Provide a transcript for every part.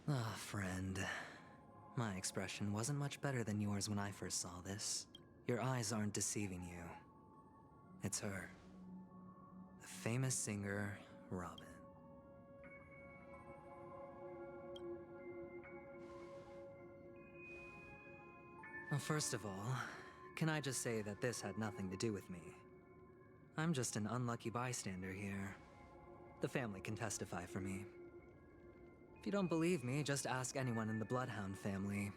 Ah, friend. My expression wasn't much better than yours when I first saw this. Your eyes aren't deceiving you. It's her. The famous singer, Robin. Well, first of all, can I just say that this had nothing to do with me? I'm just an unlucky bystander here. The family can testify for me. If you don't believe me, just ask anyone in the Bloodhound family.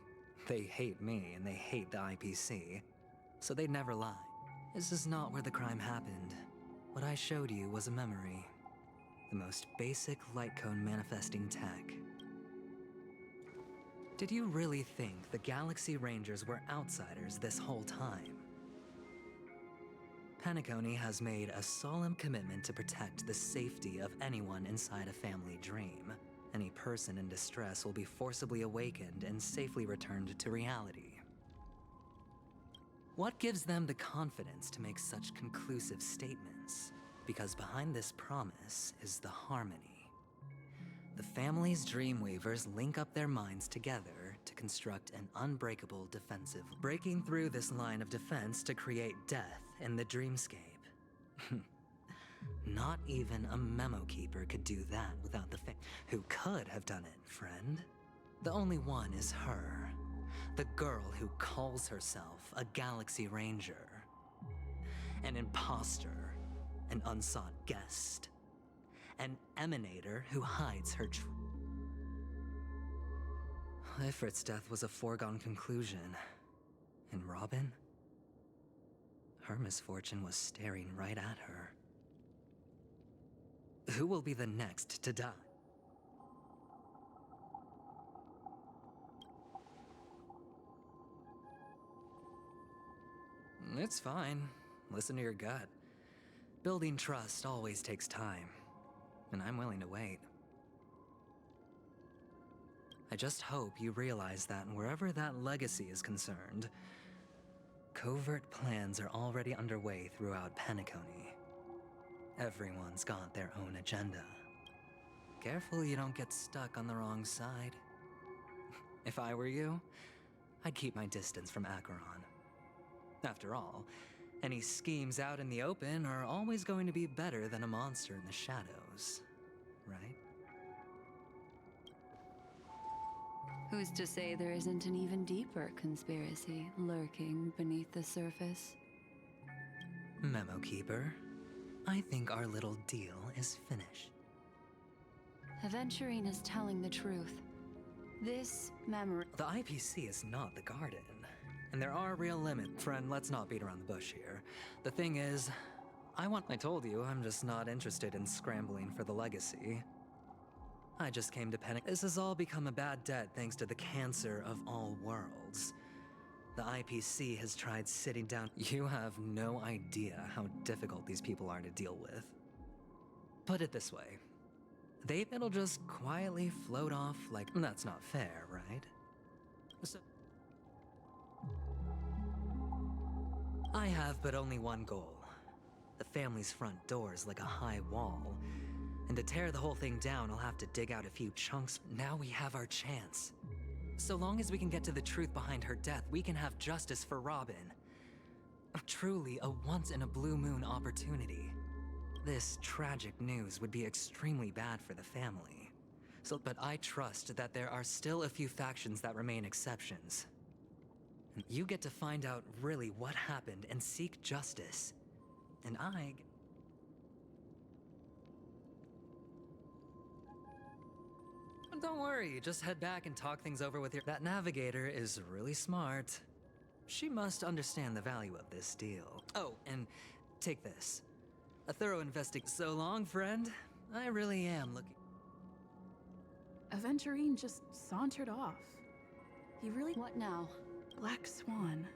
They hate me and they hate the IPC, so they'd never lie. This is not where the crime happened. What I showed you was a memory. The most basic light cone manifesting tech. Did you really think the Galaxy Rangers were outsiders this whole time? Penacony has made a solemn commitment to protect the safety of anyone inside a family dream. Any person in distress will be forcibly awakened and safely returned to reality. What gives them the confidence to make such conclusive statements? Because behind this promise is the harmony. The family's Dreamweavers link up their minds together to construct an unbreakable defensive, breaking through this line of defense to create death in the dreamscape. Not even a memo keeper could do that without the who could have done it, friend? The only one is her. The girl who calls herself a Galaxy Ranger. An imposter. An unsought guest. An emanator who hides her Ifrit's death was a foregone conclusion. And Robin? Her misfortune was staring right at her. Who will be the next to die? It's fine. Listen to your gut. Building trust always takes time, and I'm willing to wait. I just hope you realize that wherever that legacy is concerned, covert plans are already underway throughout Penacony. Everyone's got their own agenda. Careful you don't get stuck on the wrong side. If I were you, I'd keep my distance from Achieron. After all, any schemes out in the open are always going to be better than a monster in the shadows, right? Who's to say there isn't an even deeper conspiracy lurking beneath the surface? Memo Keeper, I think our little deal is finished. Aventurine's telling the truth. This memory... The IPC is not the Garden. And there are real limits. Friend, let's not beat around the bush here. The thing is, I told you, I'm just not interested in scrambling for the legacy. I just came to Penacony. This has all become a bad debt thanks to the cancer of all worlds. The IPC has tried sitting down. You have no idea how difficult these people are to deal with. Put it this way. It'll just quietly float off like... That's not fair, right? So... I have but only one goal. The family's front door is like a high wall. And to tear the whole thing down, I'll have to dig out a few chunks. Now we have our chance. So long as we can get to the truth behind her death, we can have justice for Robin. Truly a once-in-a-blue-moon opportunity. This tragic news would be extremely bad for the family. But I trust that there are still a few factions that remain exceptions. And you get to find out really what happened and seek justice. And I... Don't worry, just head back and talk things over with your... That navigator is really smart. She must understand the value of this deal. Oh, and take this. A thorough investigation. So long, friend. I really am looking... Aventurion just sauntered off. He really... What now? Black Swan.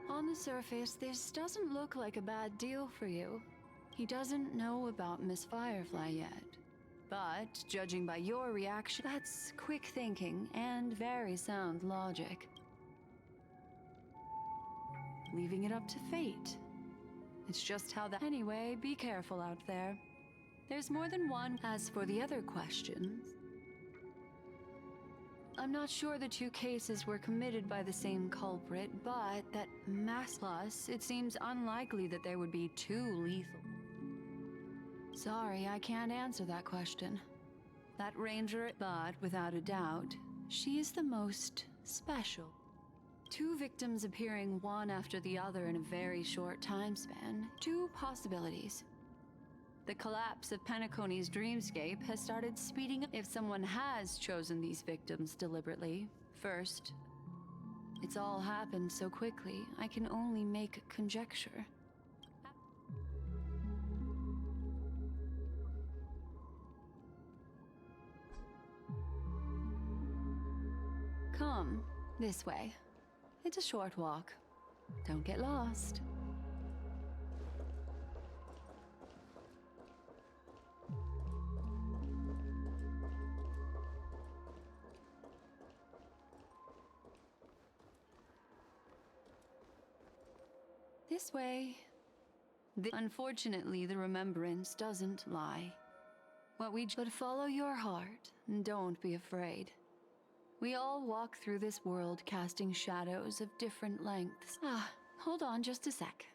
On the surface, this doesn't look like a bad deal for you. He doesn't know about Miss Firefly yet. But, judging by your reaction, that's quick thinking and very sound logic. Leaving it up to fate. It's just how that... Anyway, be careful out there. There's more than one. As for the other questions, I'm not sure the two cases were committed by the same culprit, but that mass plus, it seems unlikely that there would be two lethal. Sorry, I can't answer that question. That ranger, but without a doubt, she is the most special. Two victims appearing one after the other in a very short time span. Two possibilities. The collapse of Penacony's dreamscape has started speeding up. If someone has chosen these victims deliberately, first, it's all happened so quickly, I can only make conjecture. Come, this way. It's a short walk. Don't get lost. This way. Unfortunately, the remembrance doesn't lie. But follow your heart, and don't be afraid. We all walk through this world casting shadows of different lengths. Hold on just a sec.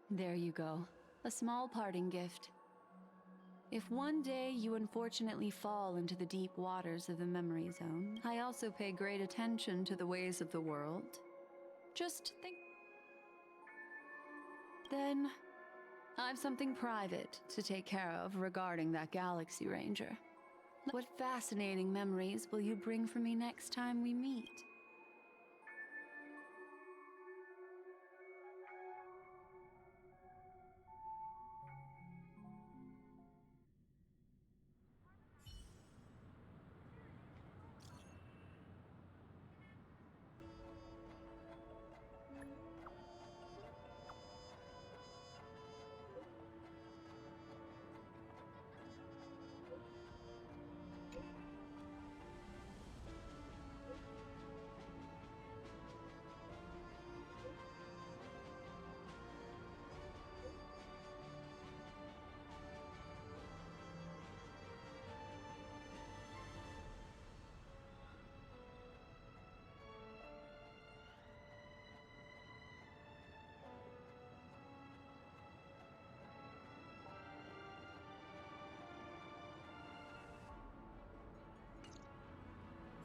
There you go. A small parting gift. If one day you unfortunately fall into the deep waters of the memory zone, I also pay great attention to the ways of the world. Just think. Then, I've something private to take care of regarding that Galaxy Ranger. What fascinating memories will you bring for me next time we meet?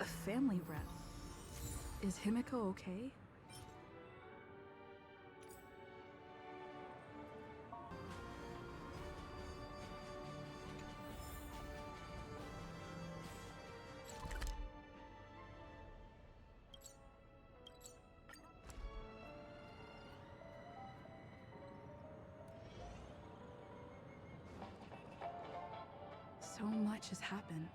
A family rep. Is Himiko okay? So much has happened.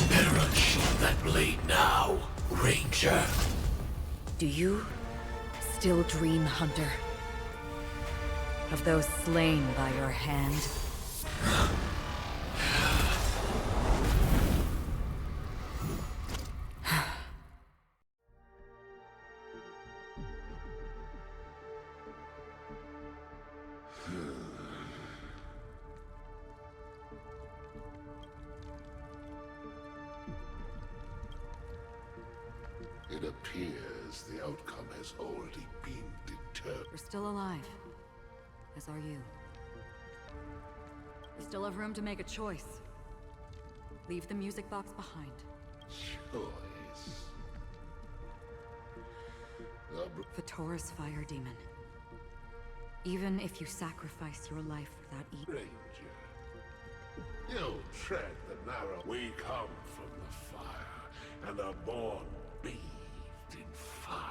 Better unsheath that blade now, Ranger. Do you still dream, Hunter? Of those slain by your hand? It appears the outcome has already been determined. You're still alive, as are you. You still have room to make a choice. Leave the music box behind. Choice. Vatora's fire demon. Even if you sacrifice your life for that Ranger, you tread the narrow. We come from the fire, and are born bathed in fire.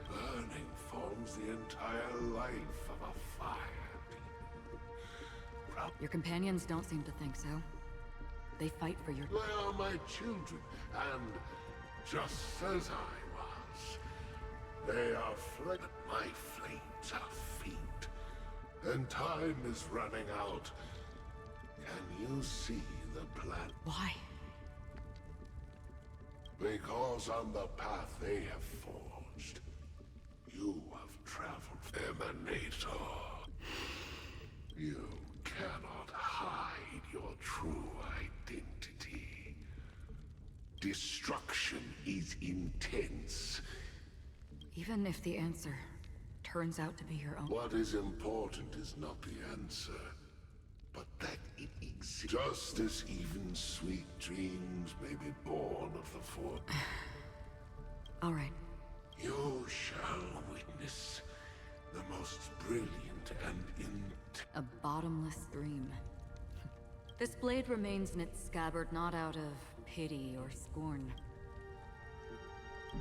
Burning forms the entire life of a fire demon. Your companions don't seem to think so. They fight for your... They are my children, and just as I was. They are fled, my flames are faint, and time is running out. Can you see the plan? Why? Because on the path they have forged, you have traveled. Emanator. You cannot hide your true identity. Destruction is intense. Even if the answer turns out to be your own. What is important is not the answer, but that it exists. Just as even sweet dreams may be born of the form. All right. You shall witness the most brilliant and A bottomless dream. This blade remains in its scabbard not out of pity or scorn.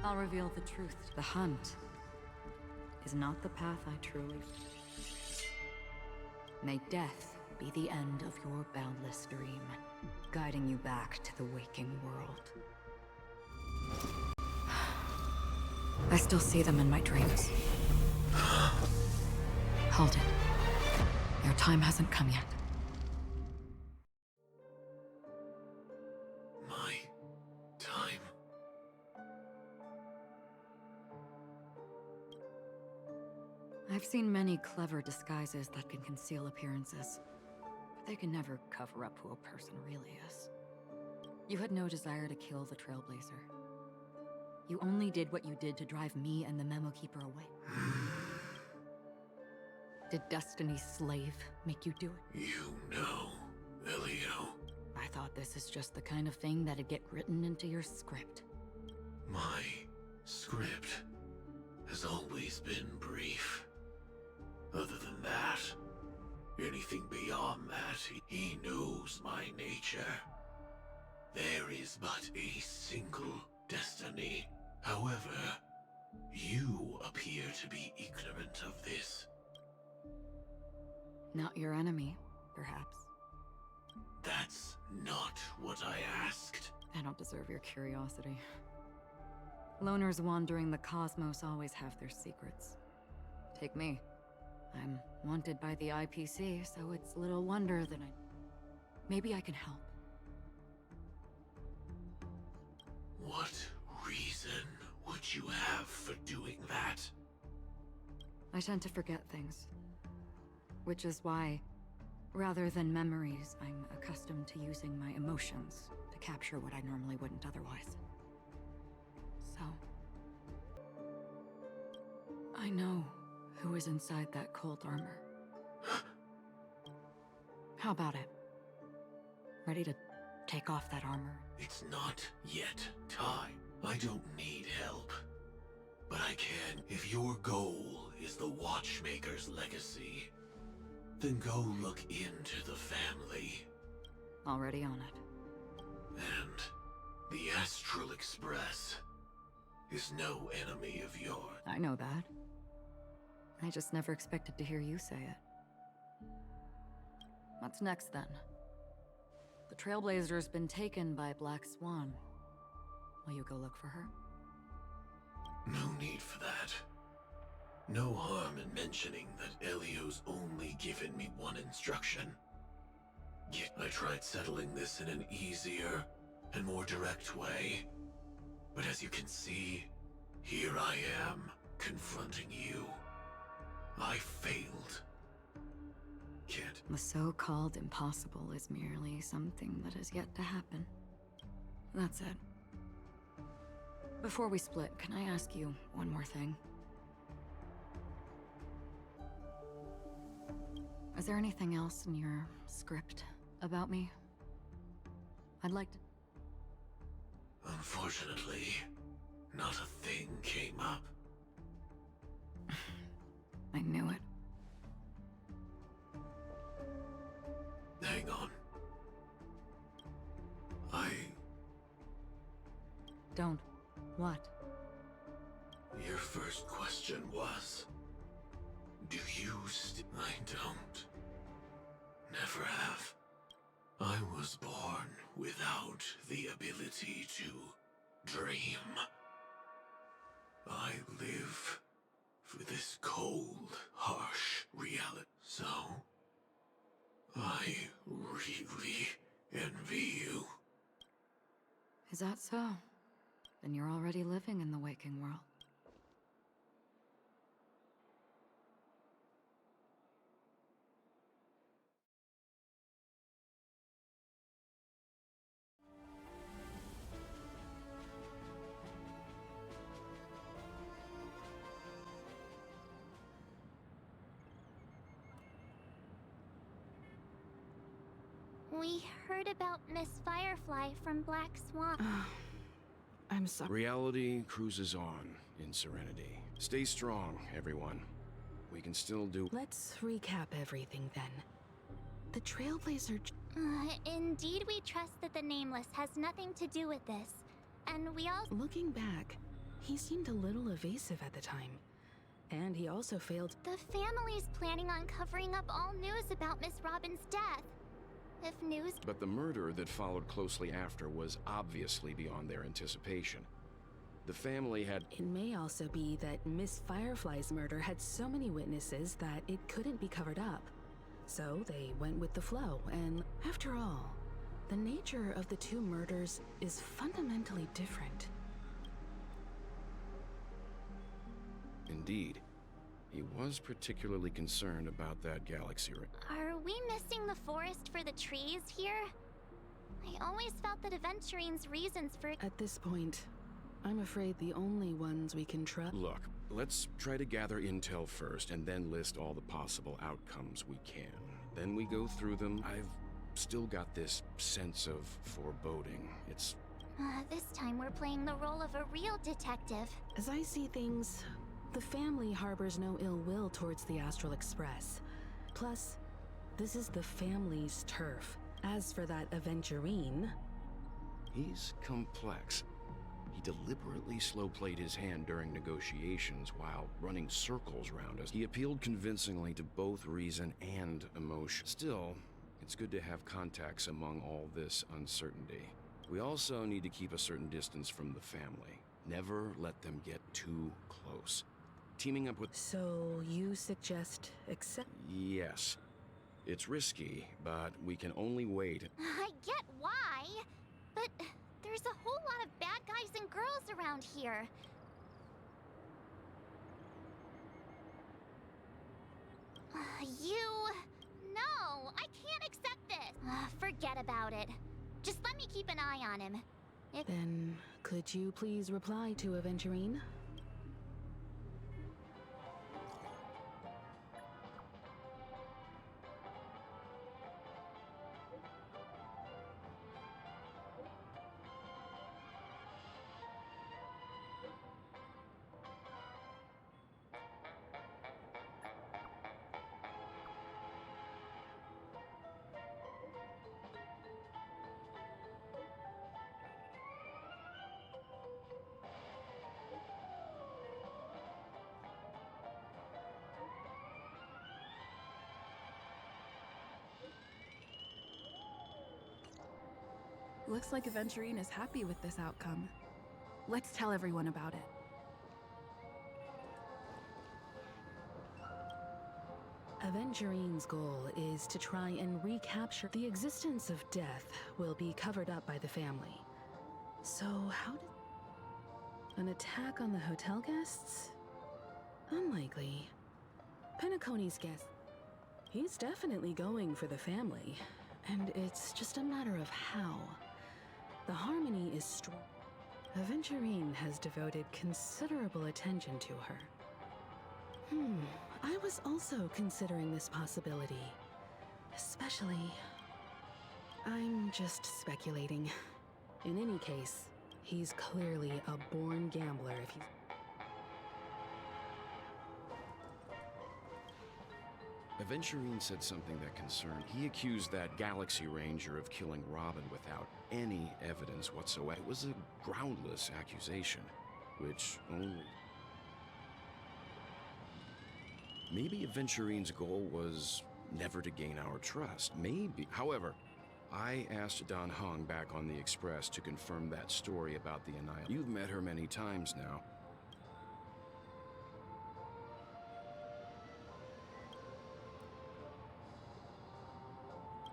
I'll reveal the truth. The hunt is not the path I truly... May death be the end of your boundless dream, guiding you back to the waking world. I still see them in my dreams. Hold it. Your time hasn't come yet. my time. I've seen many clever disguises that can conceal appearances, but they can never cover up who a person really is. You had no desire to kill the Trailblazer. You only did what you did to drive me and the Memo Keeper away. Did Destiny's slave make you do it? You know, Elio, I thought this is just the kind of thing that'd get written into your script. my script has always been brief. Other than that, anything beyond that, he knows my nature. There is but a single destiny. However, you appear to be ignorant of this. Not your enemy, perhaps. That's not what I asked. I don't deserve your curiosity. Loners wandering the cosmos always have their secrets. Take me. I'm wanted by the IPC, so it's little wonder that maybe I can help. What reason would you have for doing that? I tend to forget things. Which is why, rather than memories, I'm accustomed to using my emotions to capture what I normally wouldn't otherwise. So... I know who is inside that cold armor. How about it? Ready to take off that armor? It's not yet time. I don't need help. But I can. If your goal is the Watchmaker's legacy, then go look into the family. Already on it. And the Astral Express is no enemy of yours. I know that. I just never expected to hear you say it. What's next, then? The Trailblazer's been taken by Black Swan. Will you go look for her? No need for that. No harm in mentioning that Elio's only given me one instruction. Yet I tried settling this in an easier and more direct way. But as you can see, here I am, confronting you. I failed. Can't. The so-called impossible is merely something that has yet to happen. That's it. Before we split, can I ask you one more thing? Is there anything else in your script about me? I'd like to... Unfortunately, not a thing came up. I knew it. Hang on. Don't. What? Your first question was... Do you I don't. Never have. I was born without the ability to dream. I live for this cold, harsh reality. So, I really envy you. Is that so? Then you're already living in the waking world. We heard about Miss Firefly from Black Swan. I'm sorry. Reality cruises on in serenity. Stay strong, everyone. We can still do. Let's recap everything then. The Trailblazer. Indeed, we trust that the Nameless has nothing to do with this. And we all. Looking back, he seemed a little evasive at the time. And he also failed. The family's planning on covering up all news about Miss Robin's death. If news. But the murder that followed closely after was obviously beyond their anticipation. The family had. It may also be that Miss Firefly's murder had so many witnesses that it couldn't be covered up. So they went with the flow, and after all, the nature of the two murders is fundamentally different. Indeed. He was particularly concerned about that galaxy. Are we missing the forest for the trees here? I always felt that Aventurine's reasons for. At this point, I'm afraid the only ones we can trust. Look, let's try to gather intel first and then list all the possible outcomes we can. Then we go through them. I've still got this sense of foreboding. It's... This time we're playing the role of a real detective. As I see things, the family harbors no ill will towards the Astral Express. Plus, this is the family's turf. As for that Aventuriene... He's complex. He deliberately slow-played his hand during negotiations while running circles around us. He appealed convincingly to both reason and emotion. Still, it's good to have contacts among all this uncertainty. We also need to keep a certain distance from the family. Never let them get too close. Teaming up with... So, you suggest accept... Yes. It's risky, but we can only wait. I get why, but there's a whole lot of bad guys and girls around here. No, I can't accept this. Forget about it. Just let me keep an eye on him. Then, could you please reply to Aventuriene? Looks like Aventuriene is happy with this outcome. Let's tell everyone about it. Aventuriene's goal is to try and recapture the existence of death will be covered up by the family. So how did... An attack on the hotel guests? Unlikely. Penacony's guest. He's definitely going for the family. And it's just a matter of how. The harmony is strong. Aventuriene has devoted considerable attention to her. I was also considering this possibility. Especially... I'm just speculating. In any case, he's clearly a born gambler if he's... Aventuriene said something that concerned. He accused that Galaxy Ranger of killing Robin without any evidence whatsoever. It was a groundless accusation, which only... Maybe Aventuriene's goal was never to gain our trust. Maybe. However, I asked Don Hung back on the Express to confirm that story about the Annihilation. You've met her many times now.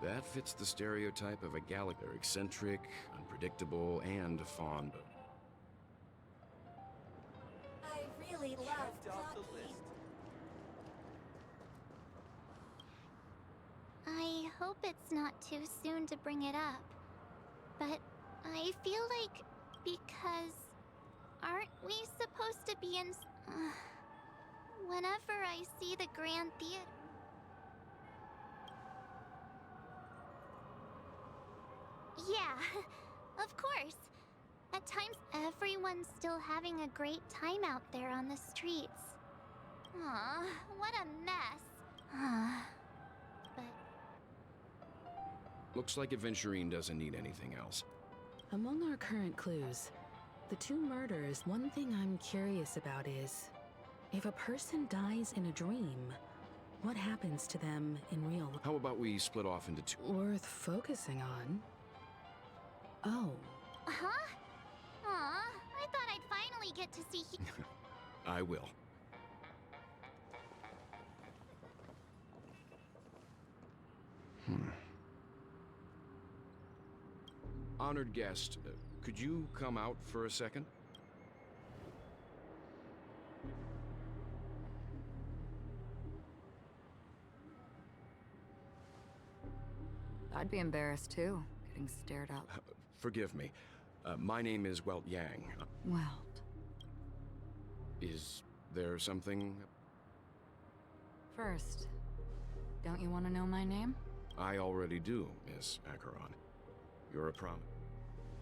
That fits the stereotype of a galaxy. They're eccentric, unpredictable, and fond of. I really love talking. I hope it's not too soon to bring it up, but I feel like because aren't we supposed to be in? Whenever I see the Grand Theater. Yeah, of course. At times, everyone's still having a great time out there on the streets. Aw, what a mess. But Looks like Aventurion doesn't need anything else. Among our current clues, the two murders, one thing I'm curious about is, if a person dies in a dream, what happens to them in real life? How about we split off into two? Worth focusing on. Oh. huh? Aw, I thought I'd finally get to see. I will. Honored guest, could you come out for a second? I'd be embarrassed too, getting stared at. Forgive me. My name is Welt Yang. Welt. Is there something? First, don't you want to know my name? I already do, Miss Achieron. You're a prom.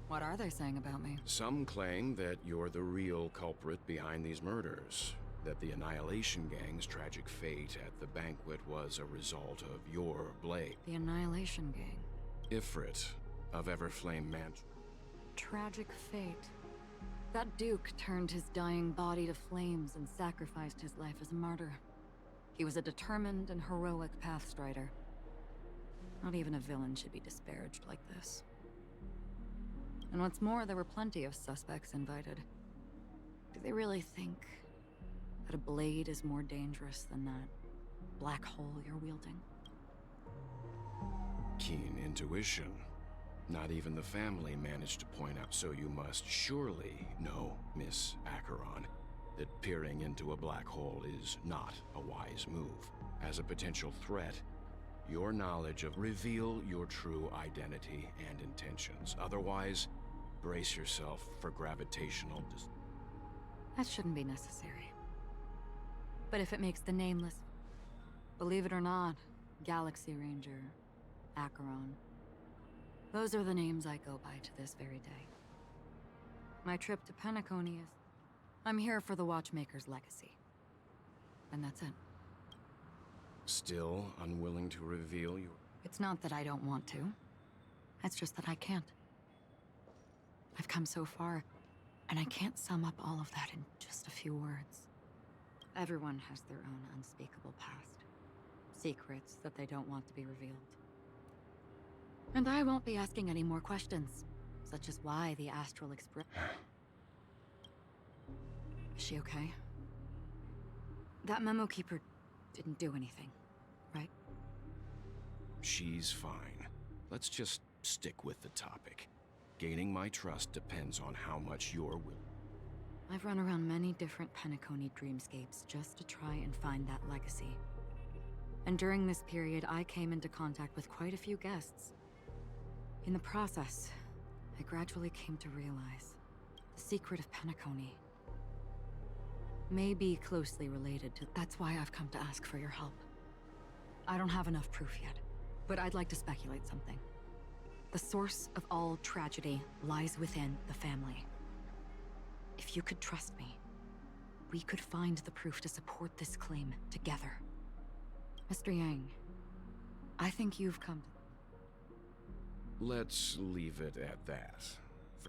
What are they saying about me? Some claim that you're the real culprit behind these murders. That the Annihilation Gang's tragic fate at the banquet was a result of your blade. The Annihilation Gang. Ifrit of Everflame Mansion. Tragic fate. That Duke turned his dying body to flames and sacrificed his life as a martyr. He was a determined and heroic pathstrider. Not even a villain should be disparaged like this. And what's more, there were plenty of suspects invited. Do they really think that a blade is more dangerous than that black hole you're wielding? Keen intuition. Not even the family managed to point out, so you must surely know, Miss Achieron, that peering into a black hole is not a wise move. As a potential threat, your knowledge of reveal your true identity and intentions. Otherwise, brace yourself for gravitational That shouldn't be necessary. But if it makes the nameless, believe it or not, Galaxy Ranger, Achieron, those are the names I go by to this very day. My trip to Penacony is... I'm here for the Watchmaker's legacy. And that's it. Still unwilling to reveal your... It's not that I don't want to. It's just that I can't. I've come so far, and I can't sum up all of that in just a few words. Everyone has their own unspeakable past. Secrets that they don't want to be revealed. And I won't be asking any more questions, such as why the Astral Express... Is she okay? That memo keeper didn't do anything, right? She's fine. Let's just stick with the topic. Gaining my trust depends on how much you're willing. I've run around many different Penacony dreamscapes just to try and find that legacy. And during this period, I came into contact with quite a few guests. In the process, I gradually came to realize the secret of Penacony may be closely related to... That's why I've come to ask for your help. I don't have enough proof yet, but I'd like to speculate something. The source of all tragedy lies within the family. If you could trust me, we could find the proof to support this claim together. Mr. Yang, I think you've come to... Let's leave it at that.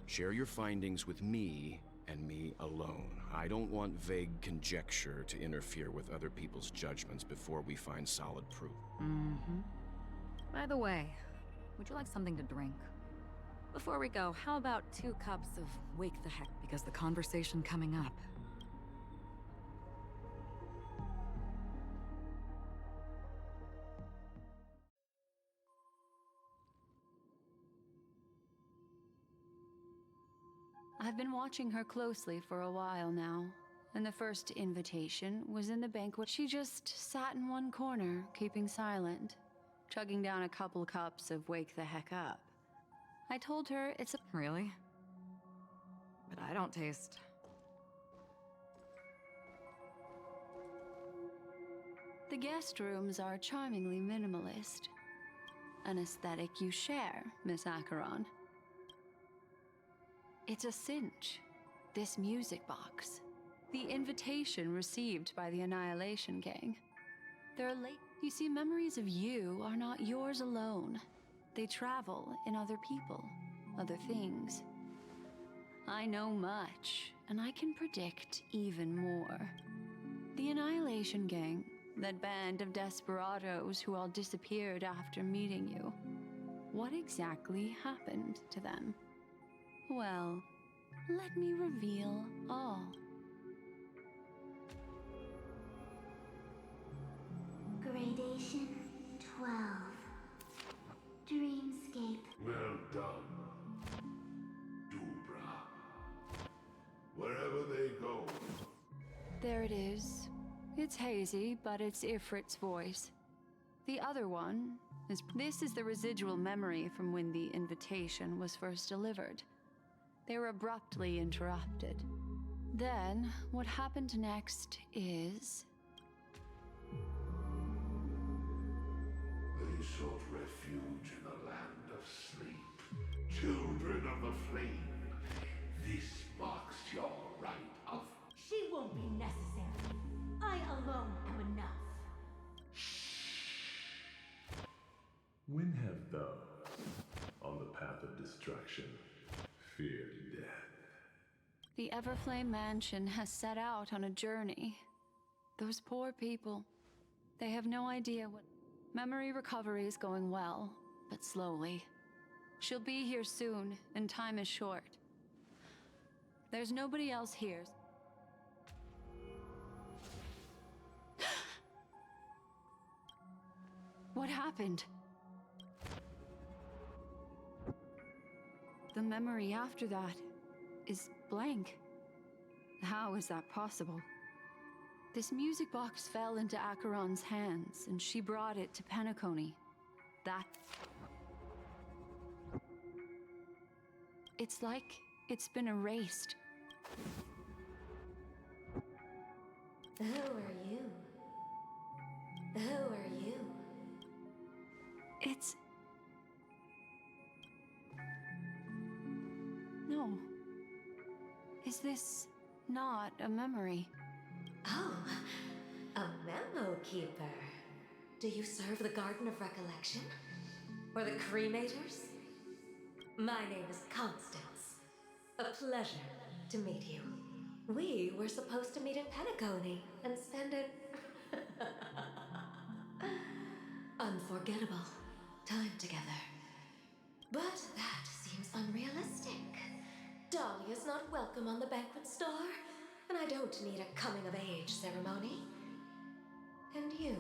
Share your findings with me and me alone. I don't want vague conjecture to interfere with other people's judgments before we find solid proof. By the way, would you like something to drink? Before we go, how about 2 cups of wake the heck, because the conversation coming up. I've been watching her closely for a while now, and the first invitation was in the banquet. She just sat in one corner, keeping silent, chugging down a couple cups of wake the heck up. I told her it's a... Really? But I don't taste... The guest rooms are charmingly minimalist. An aesthetic you share, Miss Achron. It's a cinch. This music box. The invitation received by the Annihilation Gang. They're late. You see, memories of you are not yours alone. They travel in other people, other things. I know much, and I can predict even more. The Annihilation Gang, that band of desperados who all disappeared after meeting you. What exactly happened to them? Well, let me reveal all. Gradation 12. Dreamscape. Well done, Dubra. Wherever they go. There it is. It's hazy, but it's Ifrit's voice. The other one is... This is the residual memory from when the invitation was first delivered. They were abruptly interrupted. Then, what happened next is... They sought refuge in the land of sleep. Children of the flame, this marks your right of... She won't be necessary. I alone am enough. When have those on the path of destruction feared death? The Everflame Mansion has set out on a journey. Those poor people, they have no idea what... Memory recovery is going well, but slowly. She'll be here soon, and time is short. There's nobody else here. What happened? The memory after that is blank. How is that possible? This music box fell into Acheron's hands, and she brought it to Penacony. That... It's like it's been erased. Who are you? Who are you? It's... No. Is this not a memory? Oh, a memo keeper. Do you serve the Garden of Recollection? Or the Cremators? My name is Constance. A pleasure to meet you. We were supposed to meet in Penacony and spend an unforgettable time together. But that seems unrealistic. Dolly is not welcome on the banquet star, and I don't need a coming-of-age ceremony. And you?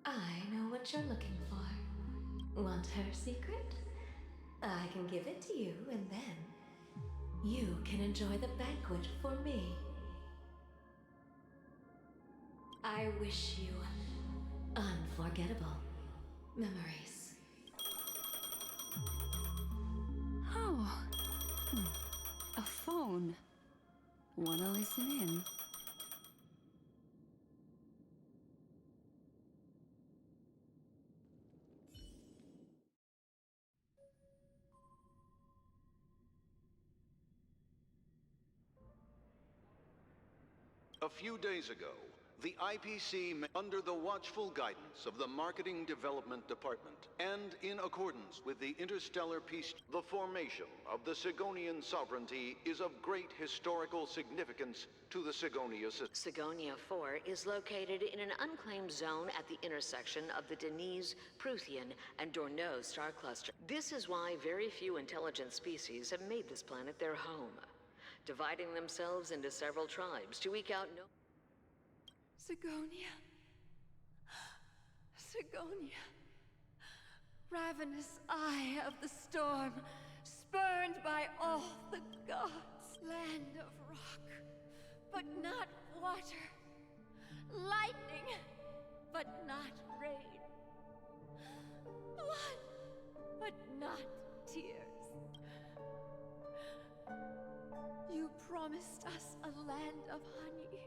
I know what you're looking for. Want her secret? I can give it to you, and then you can enjoy the banquet for me. I wish you unforgettable memories. Oh. A phone. Wanna listen in? A few days ago, The IPC, under the watchful guidance of the Marketing Development Department, and in accordance with the Interstellar Peace, the formation of the Sigonian sovereignty is of great historical significance to the Sigonia system. Sigonia 4 is located in an unclaimed zone at the intersection of the Denise, Prothean, and Dorneau star cluster. This is why very few intelligent species have made this planet their home, dividing themselves into several tribes to eke out no... Sigonia. Sigonia. Ravenous eye of the storm, spurned by all the gods. Land of rock, but not water. Lightning, but not rain. Blood, but not tears. You promised us a land of honey,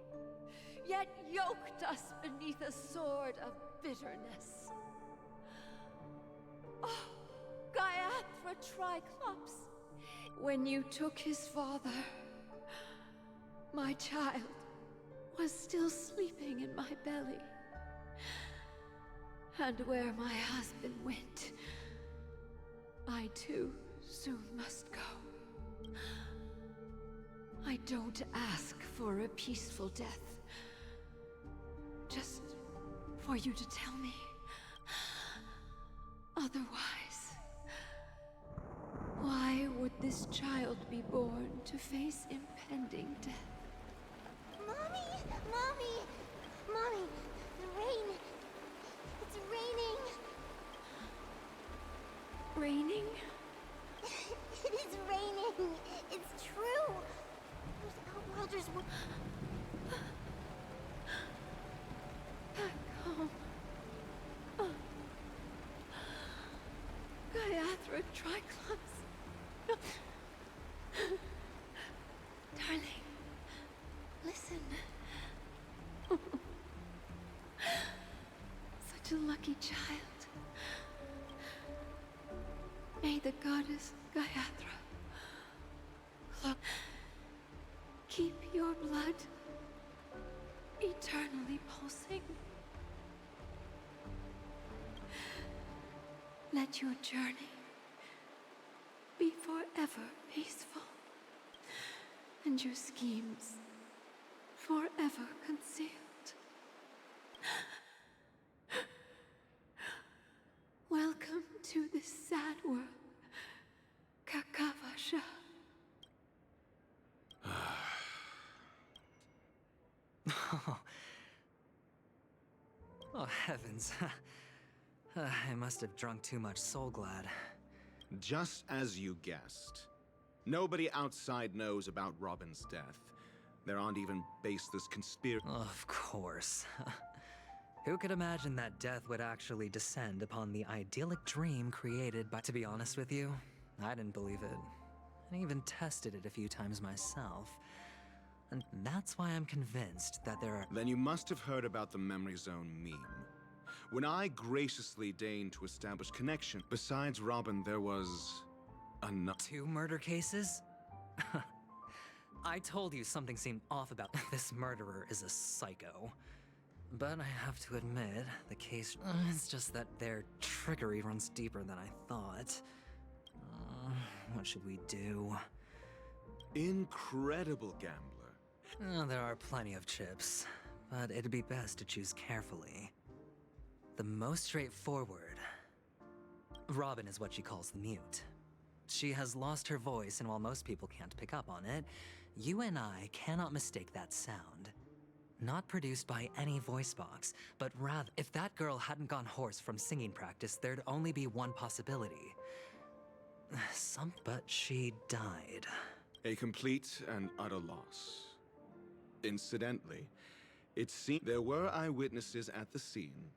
yet yoked us beneath a sword of bitterness. Oh, Gaiathra Triclops, when you took his father, my child was still sleeping in my belly. And where my husband went, I too soon must go. I don't ask for a peaceful death. Just for you to tell me. Otherwise, why would this child be born to face impending death? Mommy! Mommy! Mommy! The rain! It's raining! Raining? It is raining! It's true! Those Outworlders were... Back home. Gaiathra Triclops. Darling, listen. Such a lucky child. May the goddess Gaiathra keep your blood eternally pulsing. Let your journey be forever peaceful, and your schemes forever concealed. Welcome to this sad world, Kakavasha. Oh, heavens. I must have drunk too much Soul Glad. Just as you guessed. Nobody outside knows about Robin's death. There aren't even baseless conspiracies. Of course. Who could imagine that death would actually descend upon the idyllic dream created by... To be honest with you, I didn't believe it. I even tested it a few times myself. And that's why I'm convinced that there are... Then you must have heard about the Memory Zone meme. When I graciously deigned to establish connection, besides Robin, there was... another... 2 murder cases? I told you something seemed off about this murderer is a psycho. But I have to admit, the case... it's just that their trickery runs deeper than I thought. What should we do? Incredible gambler. There are plenty of chips, but it'd be best to choose carefully. The most straightforward. Robin is what she calls the mute. She has lost her voice, and while most people can't pick up on it, you and I cannot mistake that sound. Not produced by any voice box, but rather, if that girl hadn't gone hoarse from singing practice, there'd only be one possibility. But she died. A complete and utter loss. Incidentally, it seemed there were eyewitnesses at the scene,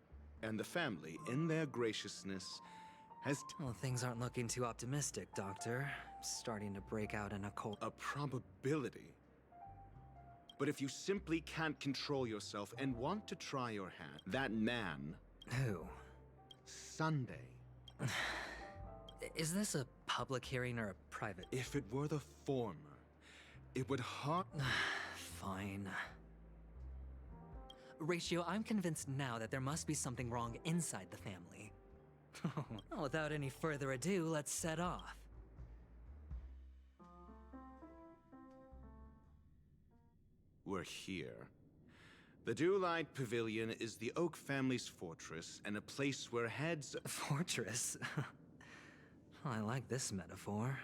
and the family, in their graciousness, has... Well, things aren't looking too optimistic, Doctor. Starting to break out in a cold... A probability. But if you simply can't control yourself and want to try your hand, that man... Who? Sunday. Is this a public hearing or a private? If it were the former, it would Fine. Ratio, I'm convinced now that there must be something wrong inside the family. Well, without any further ado, let's set off. We're here. The Dewlight Pavilion is the Oak family's fortress and a place where heads... Fortress? I like this metaphor.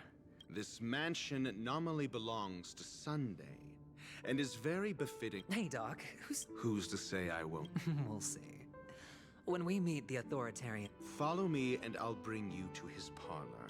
This mansion nominally belongs to Sunday, and is very befitting... Hey, Doc, Who's to say I won't? We'll see. When we meet the authoritarian... Follow me and I'll bring you to his parlor.